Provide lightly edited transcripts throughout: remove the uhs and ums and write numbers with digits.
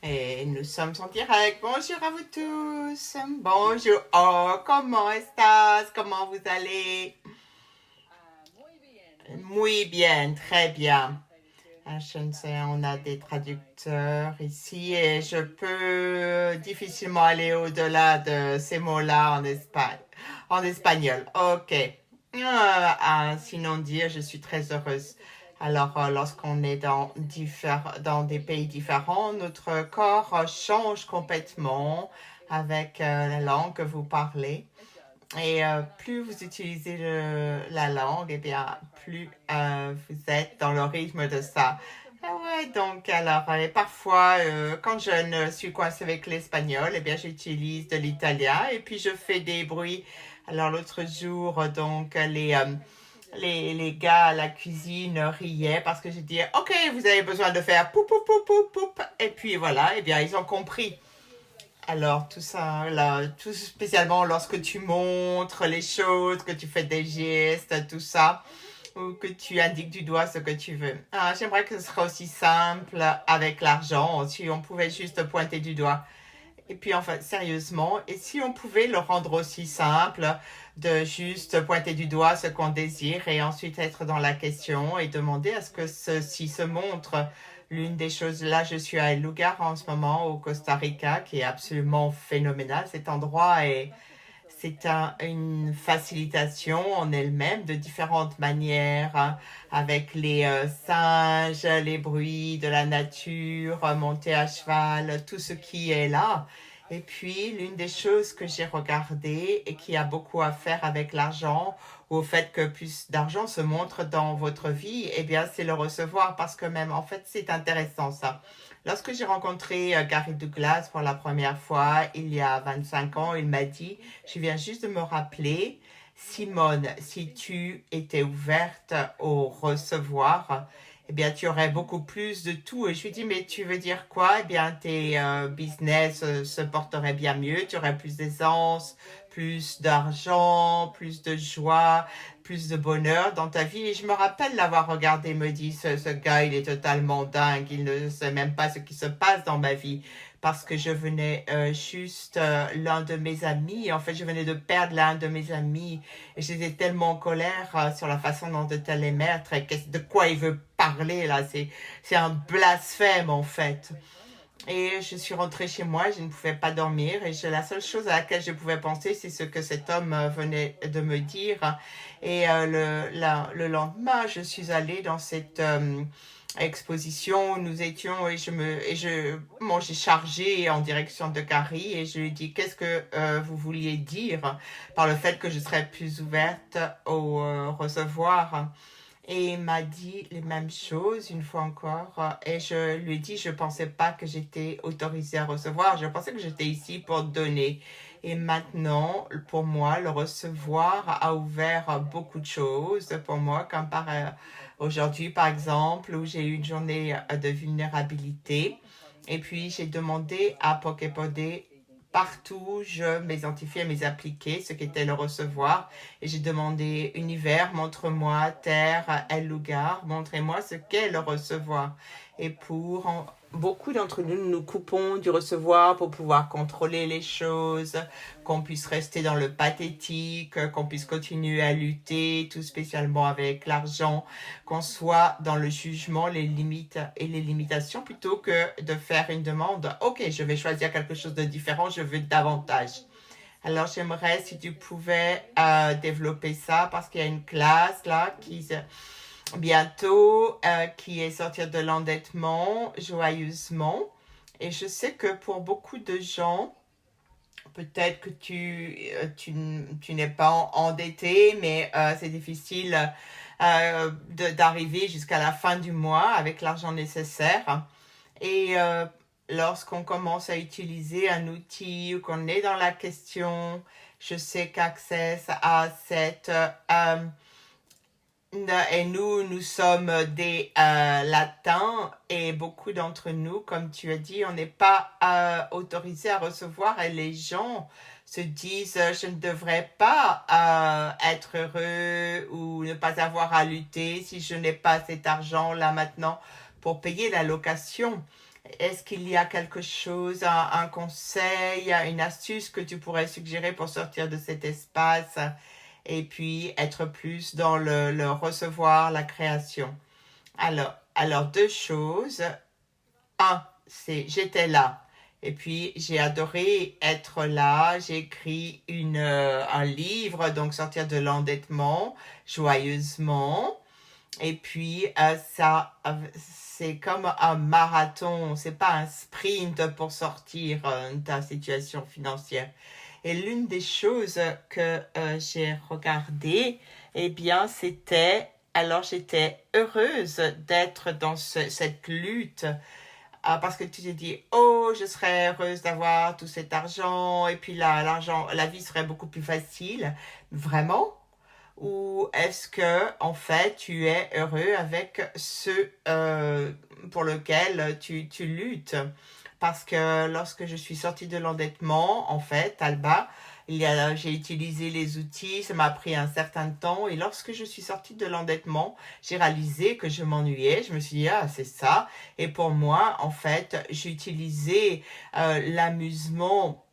Et nous sommes en direct. Bonjour à vous tous. Bonjour. Oh, comment estás? Comment vous allez? Muy bien, très bien. Je ne sais, on a des traducteurs ici et je peux difficilement aller au-delà de ces mots-là en espagnol. Ok. Sinon dire, je suis très heureuse. Alors, lorsqu'on est dans des pays différents, notre corps change complètement avec la langue que vous parlez. Et plus vous utilisez la langue, eh bien, plus vous êtes dans le rythme de ça. Ah ouais, donc alors, et parfois, quand je ne suis coincée avec l'espagnol, eh bien, j'utilise de l'italien et puis je fais des bruits. Alors, l'autre jour, donc, les gars à la cuisine riaient parce que j'ai dit, OK, vous avez besoin de faire poup, poup, poup, poup, poup. Et puis voilà, eh bien, ils ont compris. Alors, tout ça, là, tout spécialement lorsque tu montres les choses, que tu fais des gestes, tout ça, ou que tu indiques du doigt ce que tu veux. J'aimerais que ce soit aussi simple avec l'argent, si on pouvait juste pointer du doigt. Et puis, enfin, sérieusement, et si on pouvait le rendre aussi simple de juste pointer du doigt ce qu'on désire et ensuite être dans la question et demander à ce que ceci se montre. L'une des choses, là, je suis à El Lugar en ce moment au Costa Rica, qui est absolument phénoménal. Cet endroit est c'est une facilitation en elle-même de différentes manières, hein, avec les singes, les bruits de la nature, monter à cheval, tout ce qui est là. Et puis, l'une des choses que j'ai regardées et qui a beaucoup à faire avec l'argent, ou au fait que plus d'argent se montre dans votre vie, eh bien, c'est le recevoir parce que même, en fait, c'est intéressant ça. Lorsque j'ai rencontré Gary Douglas pour la première fois, il y a 25 ans, il m'a dit, je viens juste de me rappeler, Simone, si tu étais ouverte au recevoir, eh bien, tu aurais beaucoup plus de tout. Et je lui dis, mais tu veux dire quoi? Eh bien, tes business se porteraient bien mieux, tu aurais plus d'aisance, plus d'argent, plus de joie, plus de bonheur dans ta vie. Et je me rappelle l'avoir regardé, me dit, ce gars, il est totalement dingue, il ne sait même pas ce qui se passe dans ma vie parce que je venais juste l'un de mes amis. En fait, je venais de perdre l'un de mes amis et j'étais tellement en colère sur la façon dont était les maîtres et de quoi il veut parler là. C'est un blasphème en fait. Et je suis rentrée chez moi, je ne pouvais pas dormir et la seule chose à laquelle je pouvais penser, c'est ce que cet homme venait de me dire. Et le lendemain, je suis allée dans cette exposition où nous étions bon, j'ai chargé en direction de Gary et je lui ai dit qu'est-ce que vous vouliez dire par le fait que je serais plus ouverte au recevoir. Et il m'a dit les mêmes choses une fois encore. Et je lui ai dit, je ne pensais pas que j'étais autorisée à recevoir. Je pensais que j'étais ici pour donner. Et maintenant, pour moi, le recevoir a ouvert beaucoup de choses pour moi, comme aujourd'hui, par exemple, où j'ai eu une journée de vulnérabilité. Et puis, j'ai demandé à Poképodé partout, je m'identifiais, m'appliquer, ce qu'était le recevoir. Et j'ai demandé univers, montre-moi, terre, El Lugar, montrez-moi ce qu'est le recevoir. Et beaucoup d'entre nous, nous coupons du recevoir pour pouvoir contrôler les choses, qu'on puisse rester dans le pathétique, qu'on puisse continuer à lutter, tout spécialement avec l'argent, qu'on soit dans le jugement, les limites et les limitations, plutôt que de faire une demande. Ok, je vais choisir quelque chose de différent, je veux davantage. Alors, j'aimerais si tu pouvais développer ça parce qu'il y a une classe là bientôt qui est sortir de l'endettement joyeusement. Et je sais que pour beaucoup de gens, peut-être que tu n'es pas endetté, mais c'est difficile d'arriver jusqu'à la fin du mois avec l'argent nécessaire. Et lorsqu'on commence à utiliser un outil ou qu'on est dans la question, je sais qu'Access a cette... et nous sommes des latins et beaucoup d'entre nous, comme tu as dit, on n'est pas autorisé à recevoir et les gens se disent je ne devrais pas être heureux ou ne pas avoir à lutter si je n'ai pas cet argent là maintenant pour payer la location. Est-ce qu'il y a quelque chose, un conseil, une astuce que tu pourrais suggérer pour sortir de cet espace et puis être plus dans le recevoir, la création? Alors, deux choses. Un, c'est j'étais là. Et puis, j'ai adoré être là. J'ai écrit un livre, donc sortir de l'endettement joyeusement. Et puis, c'est comme un marathon, c'est pas un sprint pour sortir de ta situation financière. Et l'une des choses que j'ai regardées, eh bien, alors j'étais heureuse d'être dans cette lutte parce que tu t'es dit, oh, je serais heureuse d'avoir tout cet argent et puis là, l'argent, la vie serait beaucoup plus facile. Vraiment? Ou est-ce que, en fait, tu es heureux avec ce pour lequel tu luttes? Parce que lorsque je suis sortie de l'endettement, en fait, Alba, j'ai utilisé les outils, ça m'a pris un certain temps. Et lorsque je suis sortie de l'endettement, j'ai réalisé que je m'ennuyais. Je me suis dit, ah, c'est ça. Et pour moi, en fait, j'ai utilisé l'amusement,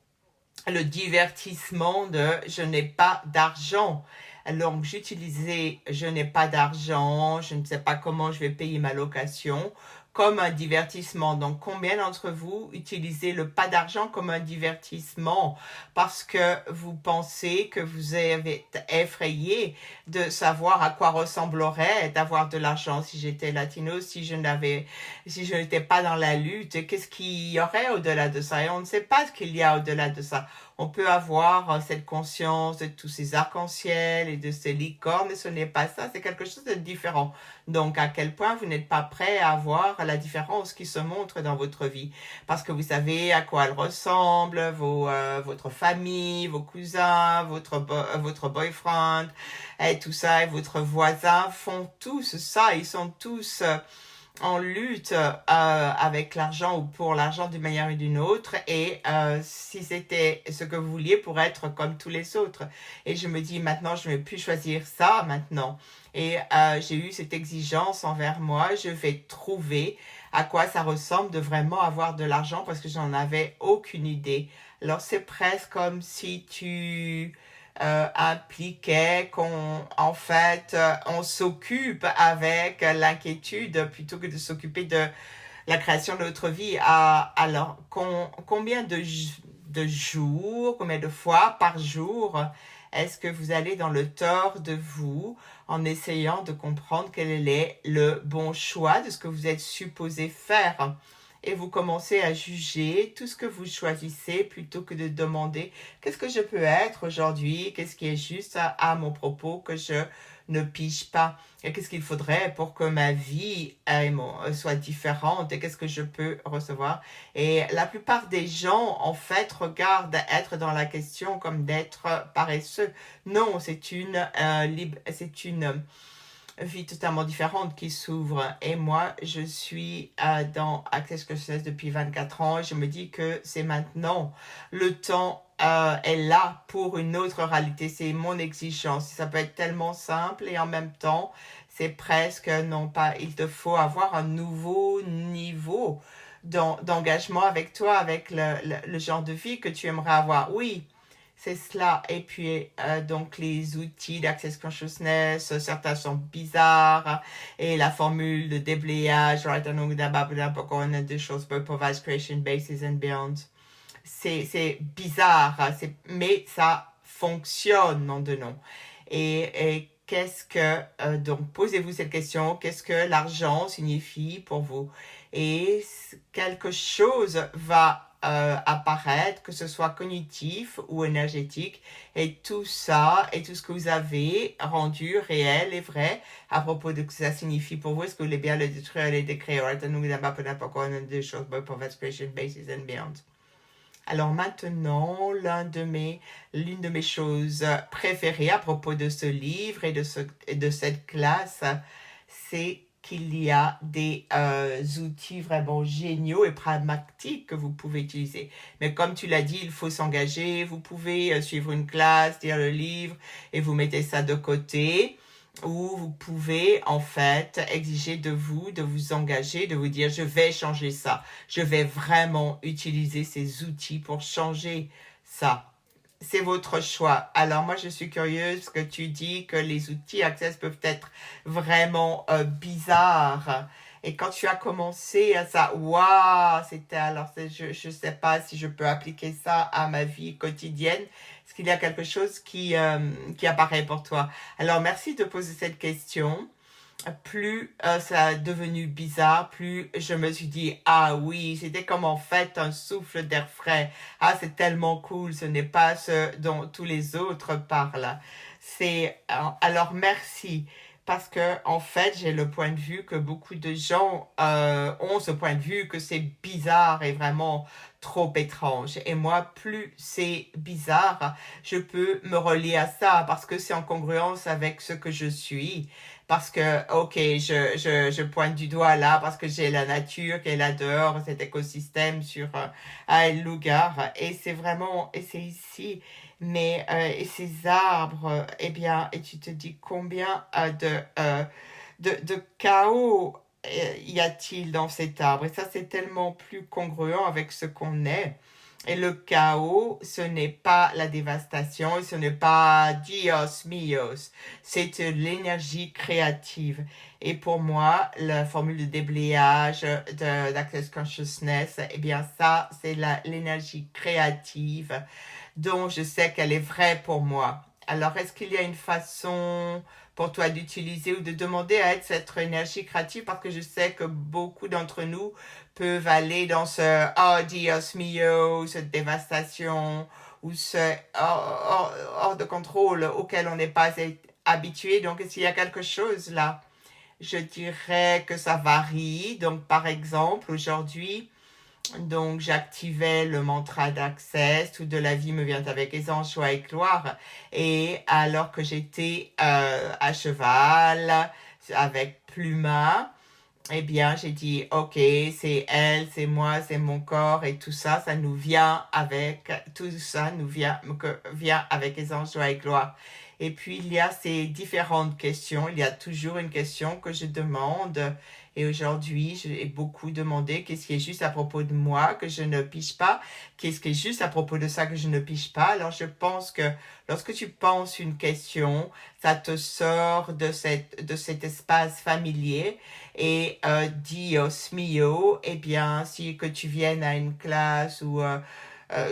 le divertissement de je n'ai pas d'argent. Donc, j'utilisais je n'ai pas d'argent, je ne sais pas comment je vais payer ma location comme un divertissement. Donc, combien d'entre vous utilisez le pas d'argent comme un divertissement parce que vous pensez que vous avez effrayé de savoir à quoi ressemblerait d'avoir de l'argent si j'étais latino, si je n'étais pas dans la lutte, qu'est-ce qu'il y aurait au-delà de ça? Et on ne sait pas ce qu'il y a au-delà de ça. On peut avoir cette conscience de tous ces arcs-en-ciel et de ces licornes, mais ce n'est pas ça, c'est quelque chose de différent. Donc, à quel point vous n'êtes pas prêt à voir la différence qui se montre dans votre vie, parce que vous savez à quoi elle ressemble, votre famille, vos cousins, votre boyfriend, et tout ça, et votre voisin font tous ça, ils sont tous en lutte avec l'argent ou pour l'argent d'une manière ou d'une autre et si c'était ce que vous vouliez pour être comme tous les autres. Et je me dis maintenant je ne vais plus choisir ça maintenant. Et j'ai eu cette exigence envers moi, je vais trouver à quoi ça ressemble de vraiment avoir de l'argent parce que j'en avais aucune idée. Alors c'est presque comme si tu impliquait en fait, on s'occupe avec l'inquiétude plutôt que de s'occuper de la création de notre vie. Alors, combien de jours, combien de fois par jour est-ce que vous allez dans le tort de vous en essayant de comprendre quel est le bon choix de ce que vous êtes supposé faire? Et vous commencez à juger tout ce que vous choisissez plutôt que de demander qu'est-ce que je peux être aujourd'hui, qu'est-ce qui est juste à mon propos que je ne pige pas et qu'est-ce qu'il faudrait pour que ma vie soit différente et qu'est-ce que je peux recevoir. Et la plupart des gens, en fait, regardent être dans la question comme d'être paresseux. Non, c'est une vie totalement différente qui s'ouvre. Et moi, je suis dans Access Consciousness depuis 24 ans. Je me dis que c'est maintenant. Le temps est là pour une autre réalité. C'est mon exigence. Ça peut être tellement simple et en même temps, c'est presque non pas. Il te faut avoir un nouveau niveau d'engagement avec toi, avec le genre de vie que tu aimerais avoir. Oui, c'est cela. Et puis, donc, les outils d'Access Consciousness, certains sont bizarres. Et la formule de déblayage, right, des choses, Purpose, Creation, Bases and Beyond. C'est bizarre, mais ça fonctionne, non de nom. Et qu'est-ce que, donc, posez-vous cette question, qu'est-ce que l'argent signifie pour vous? Et quelque chose va apparaître, que ce soit cognitif ou énergétique, et tout ça, et tout ce que vous avez rendu réel et vrai à propos de ce que ça signifie pour vous, est-ce que vous voulez bien le détruire, le décrire, des choses, Creation, Bases and Beyond. Alors maintenant, l'une de mes choses préférées à propos de ce livre et de cette classe, c'est qu'il y a des outils vraiment géniaux et pragmatiques que vous pouvez utiliser. Mais comme tu l'as dit, il faut s'engager. Vous pouvez suivre une classe, lire le livre et vous mettez ça de côté. où vous pouvez en fait exiger de vous engager, de vous dire je vais changer ça, je vais vraiment utiliser ces outils pour changer ça. C'est votre choix. Alors moi je suis curieuse parce que tu dis que les outils Access peuvent être vraiment bizarres. Et quand tu as commencé à ça, waouh, c'était alors, je sais pas si je peux appliquer ça à ma vie quotidienne. Est-ce qu'il y a quelque chose qui apparaît pour toi? Alors merci de poser cette question. Plus ça a devenu bizarre, plus je me suis dit, ah oui, c'était comme en fait un souffle d'air frais. Ah, c'est tellement cool, ce n'est pas ce dont tous les autres parlent. Alors merci, parce que en fait, j'ai le point de vue que beaucoup de gens ont ce point de vue que c'est bizarre et vraiment trop étrange. Et moi, plus c'est bizarre, je peux me relier à ça parce que c'est en congruence avec ce que je suis. Parce que, ok, je pointe du doigt là parce que j'ai la nature qui est là dehors, cet écosystème sur El Lugar. Et c'est vraiment, et c'est ici. Mais, et ces arbres, eh bien, et tu te dis combien de chaos y a-t-il dans cet arbre? Et ça, c'est tellement plus congruent avec ce qu'on est. Et le chaos, ce n'est pas la dévastation, ce n'est pas Dios míos, c'est l'énergie créative. Et pour moi, la formule de déblayage d'Access Consciousness, eh bien ça, c'est l'énergie créative dont je sais qu'elle est vraie pour moi. Alors, est-ce qu'il y a une façon pour toi d'utiliser ou de demander à être cette énergie créative? Parce que je sais que beaucoup d'entre nous peuvent aller dans ce oh Dios mio, cette dévastation ou ce hors de contrôle auquel on n'est pas habitué. Donc, est-ce qu'il y a quelque chose là? Je dirais que ça varie. Donc, par exemple, aujourd'hui, donc, j'activais le mantra d'Access, toute de la vie me vient avec aisance, joie et gloire. Et alors que j'étais à cheval avec Pluma, eh bien, j'ai dit, ok, c'est elle, c'est moi, c'est mon corps et tout ça, ça nous vient avec, tout ça nous vient avec aisance, joie et gloire. Et puis, il y a ces différentes questions. Il y a toujours une question que je demande. Et aujourd'hui, j'ai beaucoup demandé qu'est-ce qui est juste à propos de moi que je ne pige pas, qu'est-ce qui est juste à propos de ça que je ne pige pas. Alors, je pense que lorsque tu penses une question, ça te sort de cet espace familier et Dios mio, eh bien, si que tu viennes à une classe ou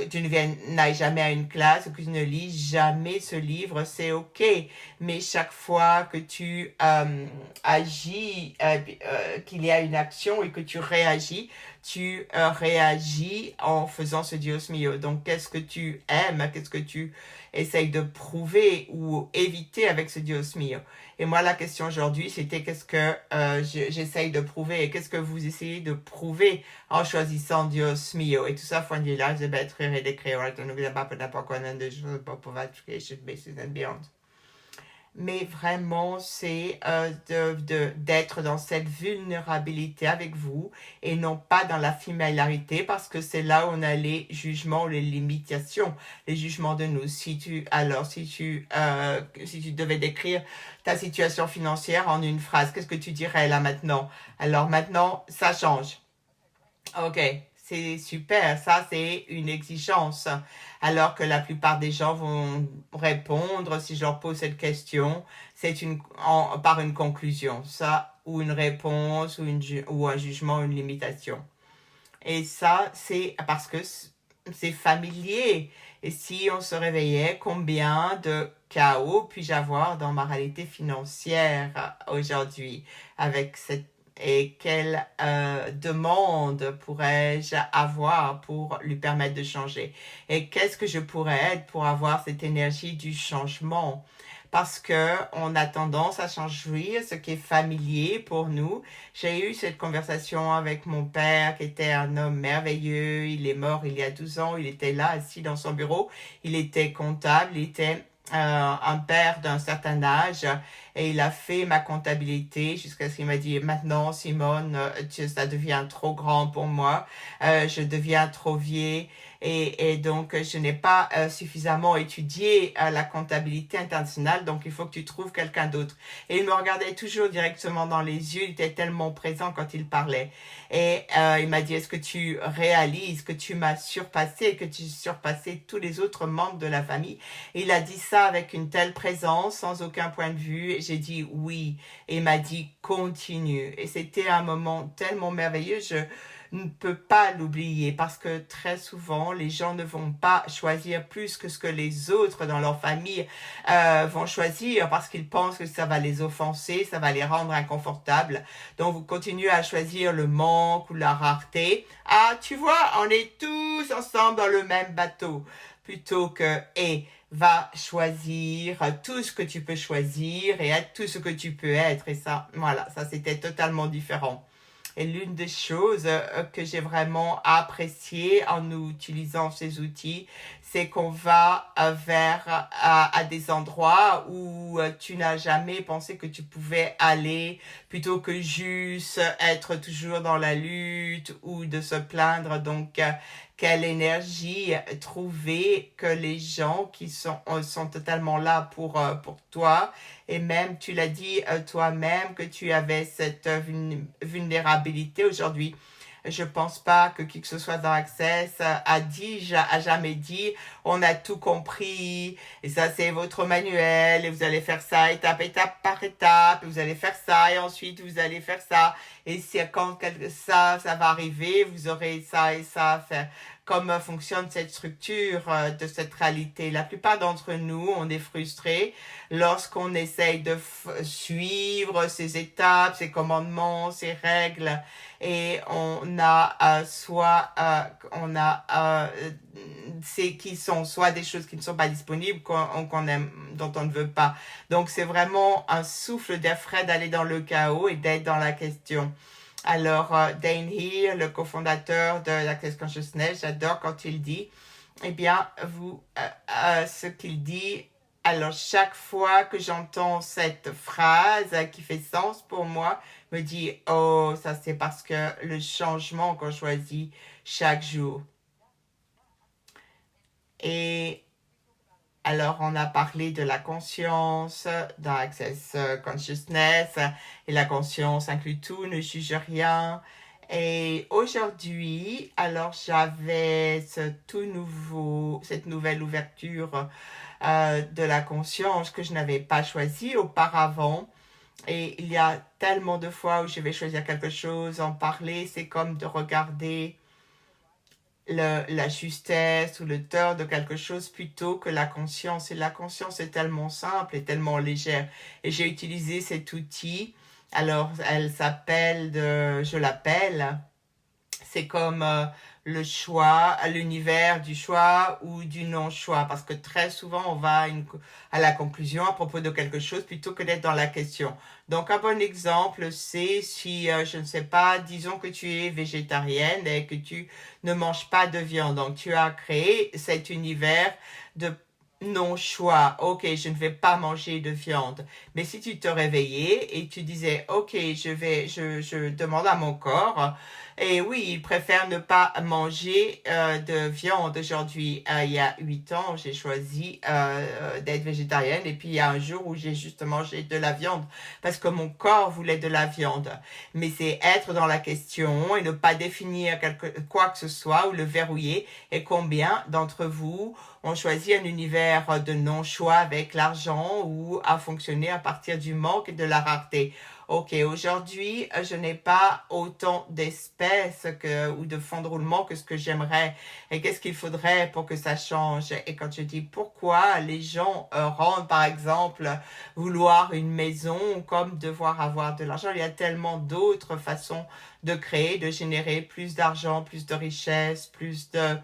tu n'ailles jamais à une classe ou que tu ne lis jamais ce livre, c'est ok. Mais chaque fois que tu agis, qu'il y a une action et que tu réagis en faisant ce Dios mio. Donc, qu'est-ce que tu aimes? Qu'est-ce que tu essayes de prouver ou éviter avec ce Dios mio? Et moi, la question aujourd'hui, c'était qu'est-ce que j'essaye de prouver et qu'est-ce que vous essayez de prouver en choisissant Dios mio. Et tout ça, fue de là, je vais être redécrit, right? On n'oublie pas de choses pour education basis and beyond. Mais vraiment, c'est d'être dans cette vulnérabilité avec vous et non pas dans la familiarité parce que c'est là où on a les jugements, les limitations, les jugements de nous. Si tu devais décrire ta situation financière en une phrase, qu'est-ce que tu dirais là maintenant? Alors maintenant, ça change. Ok, c'est super, ça c'est une exigence. Alors que la plupart des gens vont répondre, si je leur pose cette question, par une conclusion, ça, ou une réponse, ou un jugement, une limitation. Et ça, c'est parce que c'est familier. Et si on se réveillait, combien de chaos puis-je avoir dans ma réalité financière aujourd'hui avec cette et quelle demande pourrais-je avoir pour lui permettre de changer? Et qu'est-ce que je pourrais être pour avoir cette énergie du changement? Parce que on a tendance à changer ce qui est familier pour nous. J'ai eu cette conversation avec mon père qui était un homme merveilleux. Il est mort il y a 12 ans. Il était là assis dans son bureau. Il était comptable. Il était un père d'un certain âge et il a fait ma comptabilité jusqu'à ce qu'il m'a dit, maintenant, Simone, ça devient trop grand pour moi, je deviens trop vieille. Et donc, je n'ai pas suffisamment étudié la comptabilité internationale, donc il faut que tu trouves quelqu'un d'autre. Et il me regardait toujours directement dans les yeux, il était tellement présent quand il parlait. Et il m'a dit, est-ce que tu réalises que tu m'as surpassé, que tu surpassé tous les autres membres de la famille? Et il a dit ça avec une telle présence, sans aucun point de vue. Et j'ai dit oui. Et il m'a dit, continue. Et c'était un moment tellement merveilleux. Je ne peux pas l'oublier parce que très souvent, les gens ne vont pas choisir plus que ce que les autres dans leur famille vont choisir parce qu'ils pensent que ça va les offenser, ça va les rendre inconfortables. Donc, vous continuez à choisir le manque ou la rareté. Ah, tu vois, on est tous ensemble dans le même bateau. Plutôt que, et va choisir tout ce que tu peux choisir et être tout ce que tu peux être. Et ça, voilà, ça c'était totalement différent. Et l'une des choses que j'ai vraiment apprécié en utilisant ces outils, c'est qu'on va vers à des endroits où tu n'as jamais pensé que tu pouvais aller, plutôt que juste être toujours dans la lutte ou de se plaindre. Donc, quelle énergie trouver que les gens qui sont totalement là pour toi, et même, tu l'as dit toi-même que tu avais cette vulnérabilité aujourd'hui. Je pense pas que qui que ce soit dans Access a jamais dit, on a tout compris, et ça c'est votre manuel, et vous allez faire ça étape par étape, et vous allez faire ça, et ensuite vous allez faire ça, et si quand ça va arriver, vous aurez ça et ça à faire. Comment fonctionne cette structure de cette réalité? La plupart d'entre nous, on est frustrés lorsqu'on essaye de suivre ces étapes, ces commandements, ces règles, et on a on a c'est qui sont soit des choses qui ne sont pas disponibles, qu'on aime, dont on ne veut pas. Donc c'est vraiment un souffle d'air frais d'aller dans le chaos et d'être dans la question. Alors, Dane Heer, le cofondateur de l'Access Consciousness, j'adore quand il dit, eh bien, ce qu'il dit, alors chaque fois que j'entends cette phrase qui fait sens pour moi, me dit, oh, ça c'est parce que le changement qu'on choisit chaque jour. Et alors, on a parlé de la conscience dans Access Consciousness, et la conscience inclut tout, ne juge rien. Et aujourd'hui, alors j'avais cette nouvelle ouverture de la conscience que je n'avais pas choisie auparavant. Et il y a tellement de fois où je vais choisir quelque chose, en parler, c'est comme de regarder la justesse ou le tort de quelque chose plutôt que la conscience. Et la conscience est tellement simple et tellement légère. Et j'ai utilisé cet outil. Alors, je l'appelle, c'est comme le choix, l'univers du choix ou du non-choix. Parce que très souvent, on va à la conclusion à propos de quelque chose plutôt que d'être dans la question. Donc, un bon exemple, c'est si, je ne sais pas, disons que tu es végétarienne et que tu ne manges pas de viande. Donc, tu as créé cet univers de non-choix. Ok, je ne vais pas manger de viande. Mais si tu te réveillais et tu disais, ok, je demande à mon corps, et oui, il préfère ne pas manger de viande aujourd'hui. Il y a 8 ans, j'ai choisi d'être végétarienne. Et puis, il y a un jour où j'ai juste mangé de la viande parce que mon corps voulait de la viande. Mais c'est être dans la question et ne pas définir quoi que ce soit ou le verrouiller. Et combien d'entre vous ont choisi un univers de non-choix avec l'argent ou à fonctionner à partir du manque et de la rareté? Ok, aujourd'hui, je n'ai pas autant d'espèces ou de fonds de roulement que ce que j'aimerais. Et qu'est-ce qu'il faudrait pour que ça change? Et quand je dis pourquoi les gens rendent, par exemple, vouloir une maison comme devoir avoir de l'argent, il y a tellement d'autres façons de créer, de générer plus d'argent, plus de richesse, plus de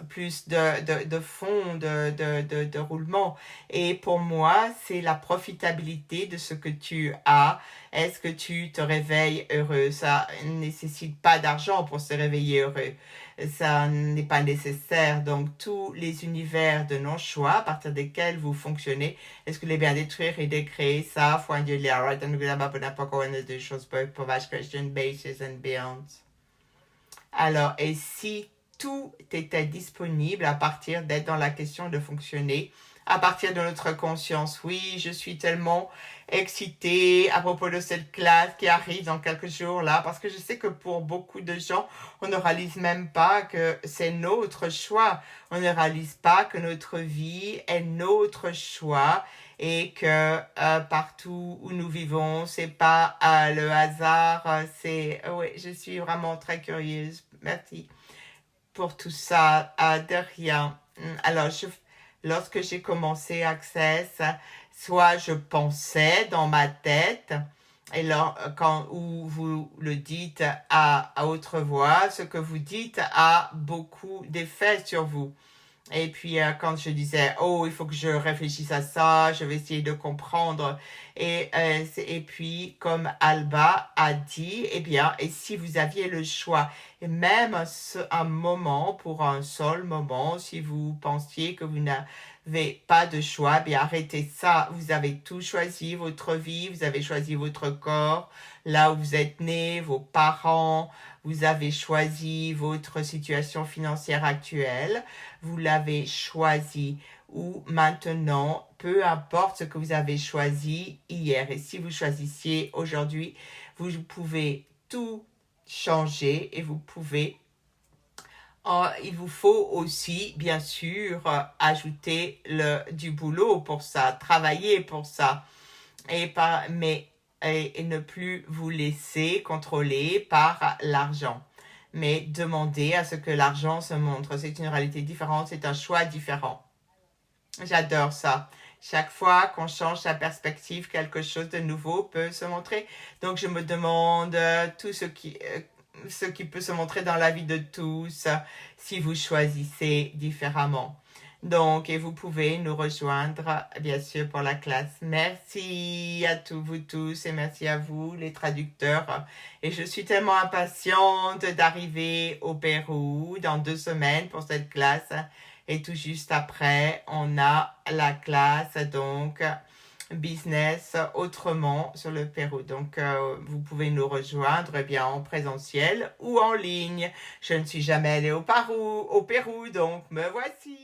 plus de fond, de roulement. Et pour moi, c'est la profitabilité de ce que tu as. Est-ce que tu te réveilles heureux? Ça ne nécessite pas d'argent pour se réveiller heureux. Ça n'est pas nécessaire. Donc, tous les univers de nos choix, à partir desquels vous fonctionnez, est-ce que les bien détruire et décréer ça, foi Dieu, les right, and n'importe quoi, des choses pour Christian basis and beyond. Alors, et si tout était disponible à partir d'être dans la question de fonctionner, à partir de notre conscience? Oui, je suis tellement excitée à propos de cette classe qui arrive dans quelques jours là, parce que je sais que pour beaucoup de gens, on ne réalise même pas que c'est notre choix. On ne réalise pas que notre vie est notre choix et que partout où nous vivons, c'est pas le hasard, oui, je suis vraiment très curieuse. Merci pour tout ça, de rien. Alors, lorsque j'ai commencé Access, soit je pensais dans ma tête, et là, où vous le dites à haute voix, ce que vous dites a beaucoup d'effet sur vous. Et puis, quand je disais, oh, il faut que je réfléchisse à ça, je vais essayer de comprendre. Et puis, comme Alba a dit, eh bien, et si vous aviez le choix, et même un moment, pour un seul moment, si vous pensiez que vous n'avez pas de choix, eh bien, arrêtez ça. Vous avez tout choisi, votre vie, vous avez choisi votre corps, là où vous êtes né, vos parents, vous avez choisi votre situation financière actuelle, vous l'avez choisi ou maintenant, peu importe ce que vous avez choisi hier. Et si vous choisissiez aujourd'hui, vous pouvez tout changer et vous pouvez il vous faut aussi, bien sûr, ajouter du boulot pour ça, travailler pour ça, et ne plus vous laisser contrôler par l'argent. Mais demander à ce que l'argent se montre. C'est une réalité différente, c'est un choix différent. J'adore ça. Chaque fois qu'on change sa perspective, quelque chose de nouveau peut se montrer. Donc, je me demande tout ce qui peut se montrer dans la vie de tous si vous choisissez différemment. Donc, et vous pouvez nous rejoindre, bien sûr, pour la classe. Merci à vous tous et merci à vous, les traducteurs. Et je suis tellement impatiente d'arriver au Pérou dans 2 semaines pour cette classe. Et tout juste après, on a la classe, donc, business autrement sur le Pérou. Donc, vous pouvez nous rejoindre eh bien, en présentiel ou en ligne. Je ne suis jamais allée au Pérou, donc me voici.